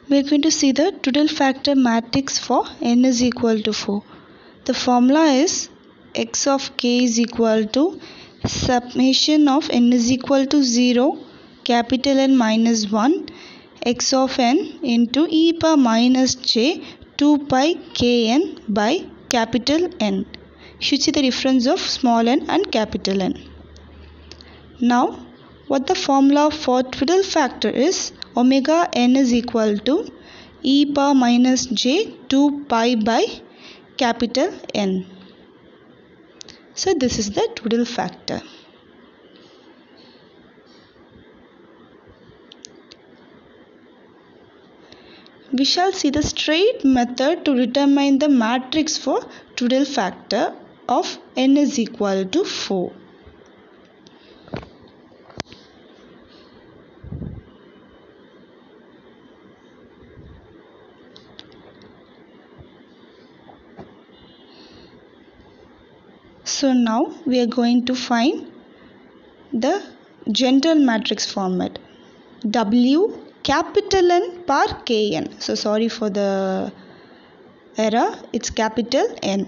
we are going to see the total factor matrix for n is equal to 4. The formula is x of k is equal to summation of n is equal to 0 capital N minus 1 x of n into e power minus j 2 pi kn by capital N. You should see the difference of small n and capital N. Now what the formula for total factor is, omega n is equal to e power minus j 2 pi by capital N. So this is the total factor. We shall see the straight method to determine the matrix for total factor of n is equal to 4. So now we are going to find the general matrix format. W capital N par Kn. So sorry for the error. It's capital N.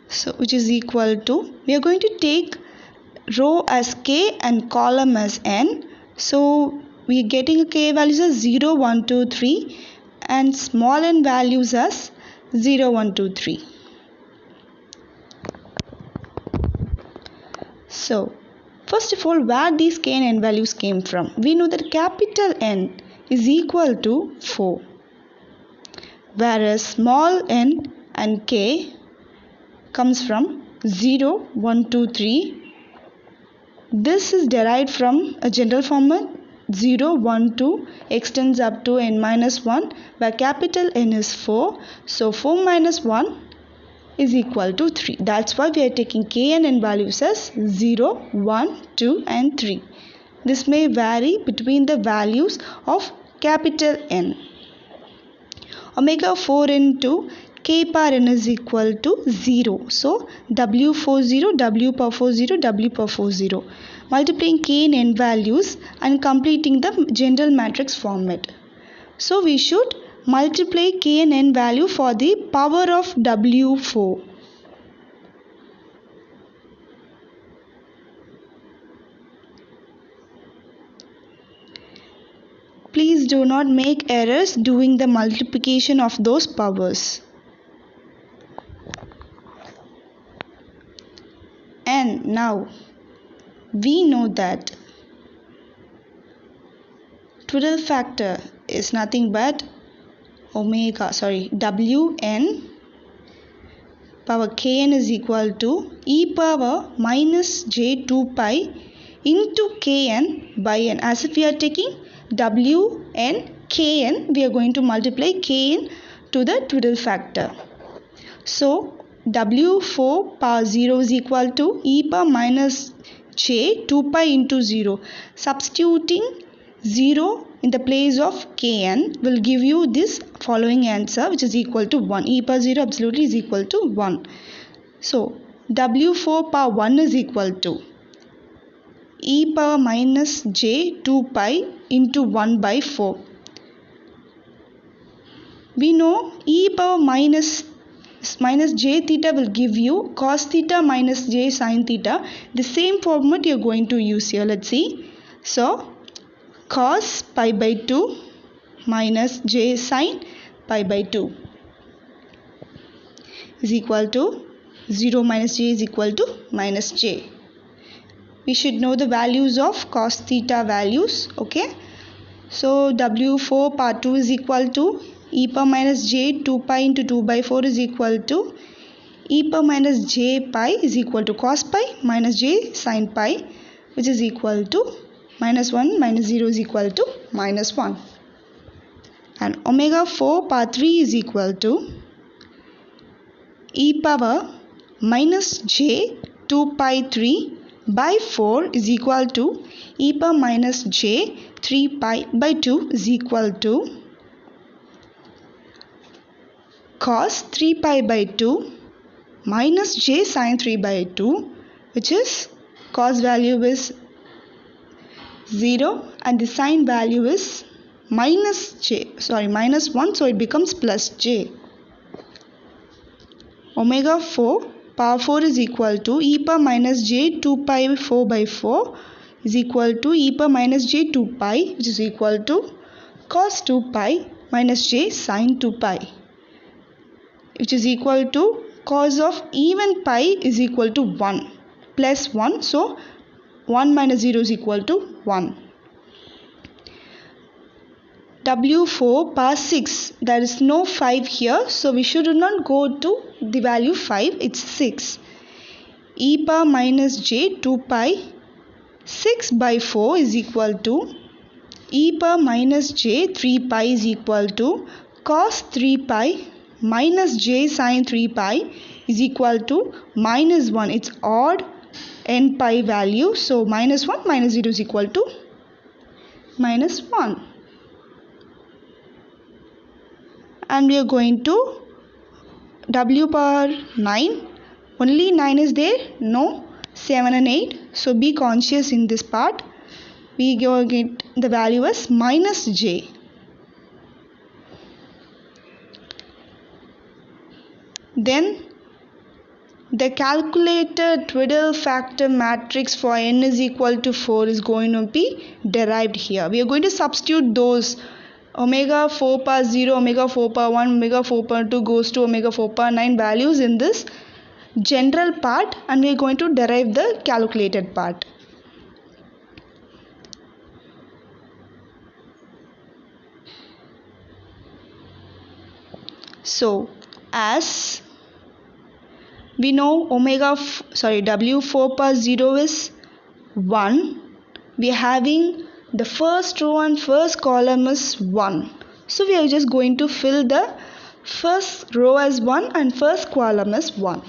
So which is equal to, we are going to take row as K and column as N. So we are getting K values as 0, 1, 2, 3 and small n values as 0, 1, 2, 3. So first of all, where these k and n values came from? We know that capital N is equal to 4, whereas small n and k comes from 0, 1, 2, 3. This is derived from a general format 0, 1, 2 extends up to n minus 1, where capital N is 4. So 4 minus 1 is equal to 3. That's why we are taking k and n values as 0, 1, 2 and 3. This may vary between the values of capital N. Omega 4 into k power n is equal to 0. So W40, W power 40, W power 40. Multiplying k and n values and completing the general matrix format. So we should multiply k and n value for the power of W4. Please do not make errors doing the multiplication of those powers. And now we know that total factor is nothing but Wn power kn is equal to e power minus j 2 pi into kn by n. As if we are taking Wn kn, we are going to multiply kn to the total factor. So W4 power 0 is equal to e power minus j 2 pi into 0. Substituting 0 in the place of kn will give you this following answer, which is equal to 1. E power 0 absolutely is equal to 1. So W4 power 1 is equal to e power minus j 2 pi into 1 by 4. We know e power minus j theta will give you cos theta minus j sin theta. The same format you are going to use here. Let's see. So cos pi by 2 minus j sin pi by 2 is equal to 0 minus j is equal to minus j. We should know the values of cos theta values. Okay. So W4 power 2 is equal to e power minus j 2 pi into 2 by 4 is equal to e power minus j pi is equal to cos pi minus j sin pi, which is equal to minus 1 minus 0 is equal to minus 1. And omega 4 power 3 is equal to e power minus j 2 pi 3 by 4 is equal to e power minus j 3 pi by 2 is equal to cos 3 pi by 2 minus j sin 3 by 2, which is cos value is 0 and the sign value is minus 1, so it becomes plus j. Omega 4 power 4 is equal to e power minus j 2 pi 4 by 4 is equal to e power minus j 2 pi, which is equal to cos 2 pi minus j sin 2 pi, which is equal to cos of even pi is equal to 1 plus 1, so 1 minus 0 is equal to 1. W4 power 6, there is no 5 here, so we should not go to the value 5, it's 6. E power minus j 2 pi 6 by 4 is equal to e power minus j 3 pi is equal to cos 3 pi minus j sin 3 pi is equal to minus 1. It's odd n pi value, so minus 1 minus 0 is equal to minus 1. And we are going to w power 9. Only 9 is there? No. 7 and 8. So be conscious in this part. We get the value as minus j. Then the calculated twiddle factor matrix for n is equal to 4 is going to be derived here. We are going to substitute those omega 4 power 0, omega 4 power 1, omega 4 power 2 goes to omega 4 power 9 values in this general part, and we are going to derive the calculated part. So as we know W4 power 0 is 1. We are having the first row and first column is 1. So we are just going to fill the first row as 1 and first column as 1.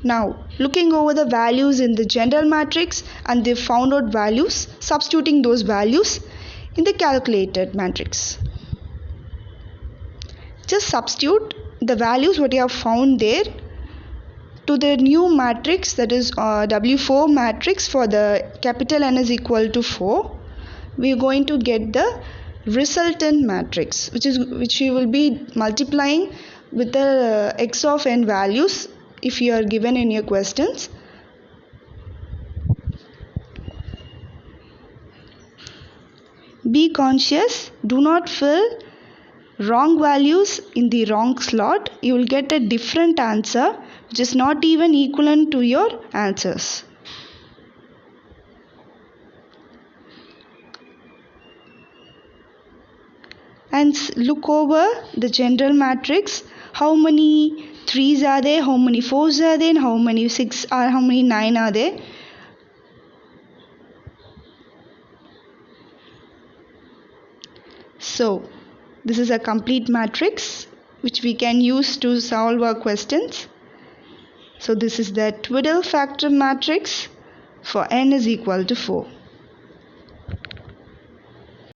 Now looking over the values in the general matrix and the found out values, substituting those values in the calculated matrix. Just substitute the values what you have found there to the new matrix, that is W4 matrix for the capital N is equal to 4. We are going to get the resultant matrix, which we will be multiplying with the x of n values if you are given in your questions. Be conscious, do not fill wrong values in the wrong slot. You will get a different answer which is not even equivalent to your answers. And look over the general matrix. How many 3s are there, how many 4s are there, and how many 6 are, how many 9 are there. So this is a complete matrix which we can use to solve our questions. So this is the twiddle factor matrix for n is equal to 4.